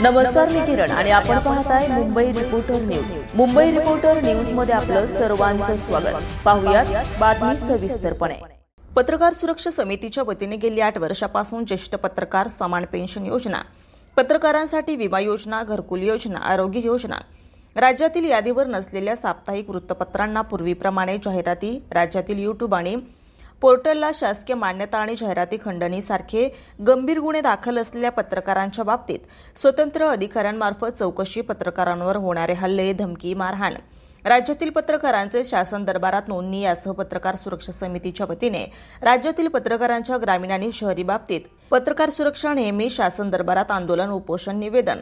नमस्कार, मी किरण आणि आपण पाहताय Mumbai reporter news. Mumbai reporter news मध्ये आपलं सर्वांचं स्वागत. पाहुयात बातमी सविस्तरपणे. पत्रकार सुरक्षा समितीच्या वतीने गेली 8 वर्षापासून ज्येष्ठ पत्रकार समान पेन्शन योजना, पत्रकारांसाठी विमा योजना, घरकुल योजना, आरोग्य योजना, राज्यातील यादीवर नसलेल्या साप्ताहिक वृत्तपत्रांना पूर्वीप्रमाणे जाहिराती, राज्यातील यूट्यूब आणि पोर्टलला शासकीय मान्यता आणि जाहिराती खंडणी सारखे गंभीर गुन्हे दाखल असलेल्या पत्रकारांच्या बाबतीत स्वतंत्र अधिकाऱ्यांमार्फत चौकशी, पत्रकारांवर होणारे हल्ले, धमकी, मारहाण, राज्यातील पत्रकारांचे शासन दरबारात नोंदणी यासह पत्रकार सुरक्षा समितीच्या वतीने राज्यातील पत्रकारांच्या ग्रामीण आणि शहरी बाबतीत पत्रकार सुरक्षा नेहमी शासन दरबारात आंदोलन, उपोषण, निवेदन,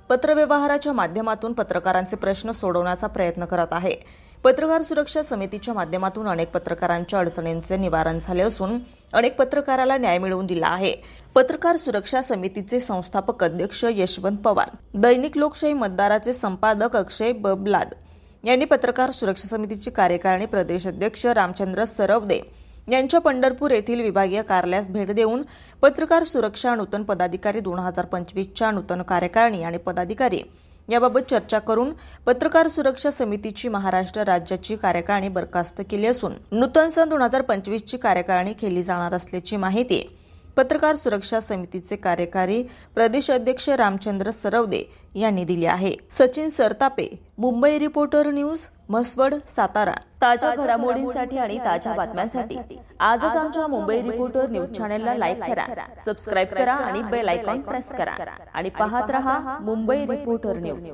पत्रव्यवहाराच्या माध्यमातून पत्रकारांचे प्रश्न सोडवण्याचा प्रयत्न करत आहे. पत्रकार सुरक्षा समितीच्या माध्यमातून अनेक पत्रकारांच्या अडचणींचे निवारण झाले असून अनेक पत्रकाराला न्याय मिळवून दिला आहे. पत्रकार सुरक्षा समितीचे संस्थापक अध्यक्ष यशवंत पवार, दैनिक लोकशाही मतदाराचे संपादक अक्षय बबलाद यांनी पत्रकार सुरक्षा समितीचे कार्यकारिणी प्रदेश अध्यक्ष रामचंद्र सरवदे यांच्या पंढरपूर येथील विभागीय कार्यालयास भेट देऊन पत्रकार सुरक्षा नूतन पदाधिकारी 2025च्या नूतन कार्यकारिणी आणि पदाधिकारी याबाबत चर्चा करून पत्रकार सुरक्षा समितीची महाराष्ट्र राज्याची कार्यकारिणी बरखास्त केली असून नूतन सन 2025ची कार्यकारिणी केली जाणार असल्याची माहिती पत्रकार सुरक्षा समितीचे कार्यकारी प्रदेश अध्यक्ष रामचंद्र सरवदे यांनी दिली आहे. Sachin Sartape, Mumbai reporter news, Mhaswad, Satara. ताज्या घडामोडींसाठी आणि ताज्या बातम्यांसाठी आजच आमच्या मुंबई रिपोर्टर न्यूज चॅनलला लाईक करा, सबस्क्राईब करा आणि बेल आयकॉन प्रेस करा आणि पाहत रहा मुंबई रिपोर्टर न्यूज.